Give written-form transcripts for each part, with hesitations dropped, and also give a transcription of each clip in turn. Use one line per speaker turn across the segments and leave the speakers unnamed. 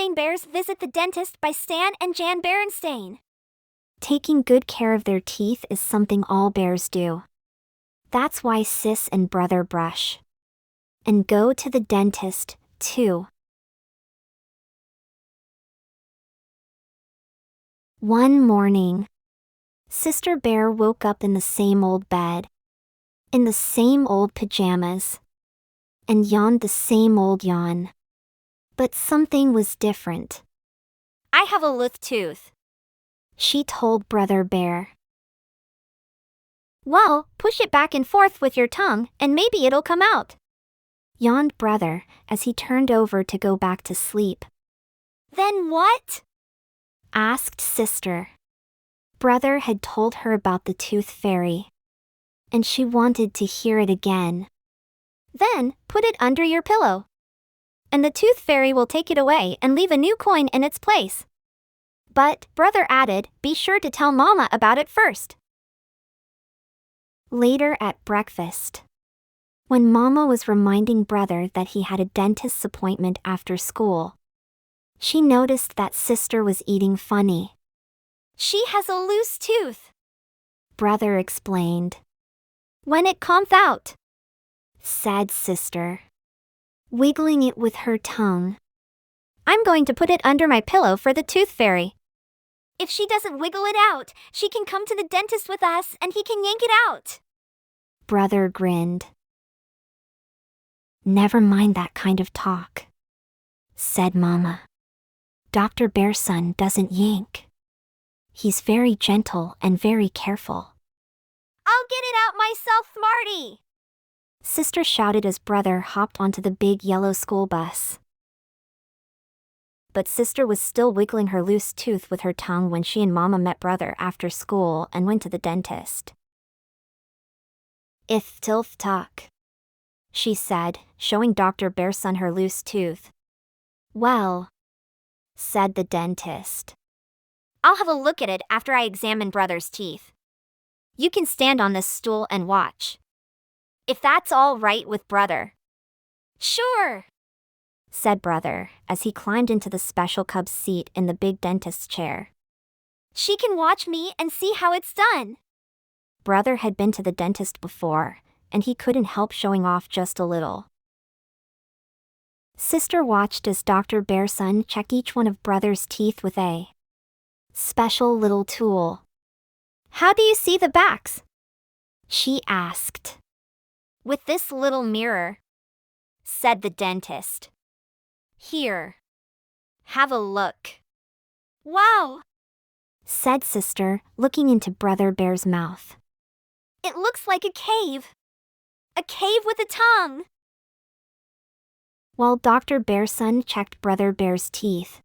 Berenstain Bears Visit the Dentist by Stan and Jan Berenstain. Taking good care of their teeth is something all bears do. That's why sis and brother brush. And go to the dentist, too. One morning, Sister Bear woke up in the same old bed, in the same old pajamas, and yawned the same old yawn. But something was different. I have a loose tooth, she told Brother Bear. Well, push it back and forth with your tongue, and maybe it'll come out, yawned Brother as he turned over to go back to sleep. Then what? Asked Sister. Brother had told her about the tooth fairy, and she wanted to hear it again. Then, put it under your pillow, and the tooth fairy will take it away and leave a new coin in its place. But, Brother added, be sure to tell Mama about it first. Later at breakfast, when Mama was reminding Brother that he had a dentist's appointment after school, she noticed that Sister was eating funny. She has a loose tooth, Brother explained. When it comes out, said Sister, wiggling it with her tongue. I'm going to put it under my pillow for the tooth fairy. If she doesn't wiggle it out, she can come to the dentist with us and he can yank it out. Brother grinned. Never mind that kind of talk, said Mama. Dr. Bearson doesn't yank. He's very gentle and very careful. I'll get it out myself, Smarty, Sister shouted as Brother hopped onto the big yellow school bus. But Sister was still wiggling her loose tooth with her tongue when she and Mama met Brother after school and went to the dentist. If tilth talk, she said, showing Dr. Bearson her loose tooth. Well, said the dentist, I'll have a look at it after I examine Brother's teeth. You can stand on this stool and watch, if that's all right with Brother. Sure, said Brother as he climbed into the special cub's seat in the big dentist's chair. She can watch me and see how it's done. Brother had been to the dentist before, and he couldn't help showing off just a little. Sister watched as Dr. Bearson checked each one of Brother's teeth with a special little tool. How do you see the backs? She asked. With this little mirror, said the dentist. Here, have a look. Wow, said Sister, looking into Brother Bear's mouth. It looks like a cave. A cave with a tongue. While Dr. Bearson checked Brother Bear's teeth,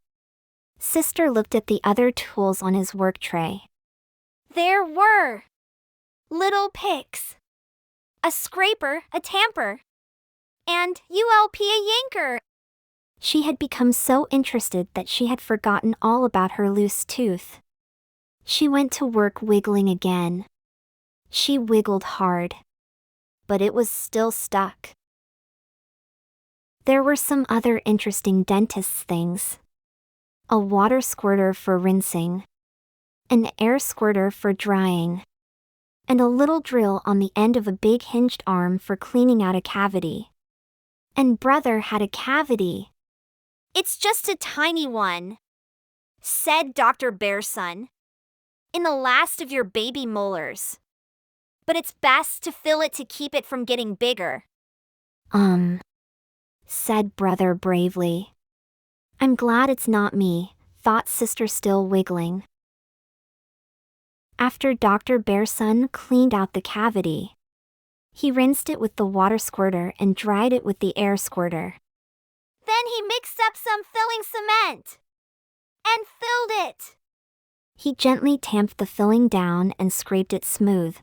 Sister looked at the other tools on his work tray. There were little picks, a scraper, a tamper, and ULP a yanker. She had become so interested that she had forgotten all about her loose tooth. She went to work wiggling again. She wiggled hard, but it was still stuck. There were some other interesting dentist's things. A water squirter for rinsing, an air squirter for drying, and a little drill on the end of a big hinged arm for cleaning out a cavity. And Brother had a cavity. It's just a tiny one, said Dr. Bearson, in the last of your baby molars. But it's best to fill it to keep it from getting bigger. Said Brother bravely. I'm glad it's not me, thought Sister, still wiggling. After Dr. Bearson cleaned out the cavity, he rinsed it with the water squirter and dried it with the air squirter. Then he mixed up some filling cement and filled it. He gently tamped the filling down and scraped it smooth.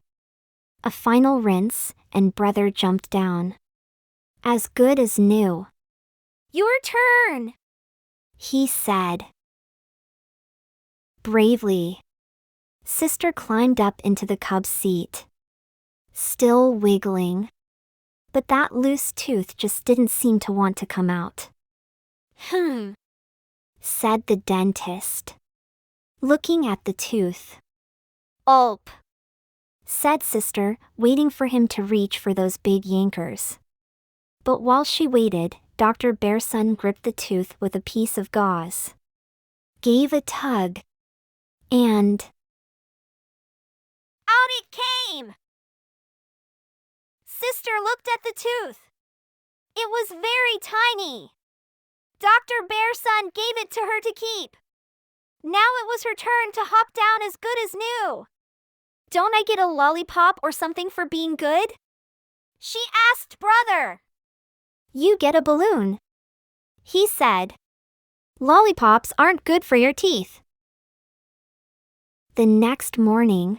A final rinse, and Brother jumped down. As good as new. Your turn, he said. Bravely, Sister climbed up into the cub's seat, still wiggling. But that loose tooth just didn't seem to want to come out. said the dentist, looking at the tooth. Ulp, said Sister, waiting for him to reach for those big yankers. But while she waited, Dr. Berenstain gripped the tooth with a piece of gauze, gave a tug, and out it came! Sister looked at the tooth. It was very tiny. Dr. Berenstain gave it to her to keep. Now it was her turn to hop down as good as new. Don't I get a lollipop or something for being good? She asked brother. You get a balloon, he said. Lollipops aren't good for your teeth. The next morning,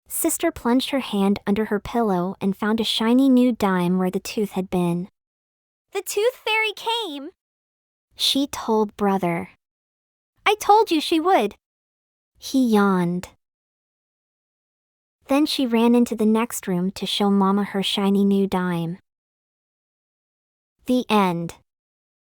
Sister plunged her hand under her pillow and found a shiny new dime where the tooth had been. The tooth fairy came, she told brother. I told you she would. He yawned. Then she ran into the next room to show Mama her shiny new dime. The end.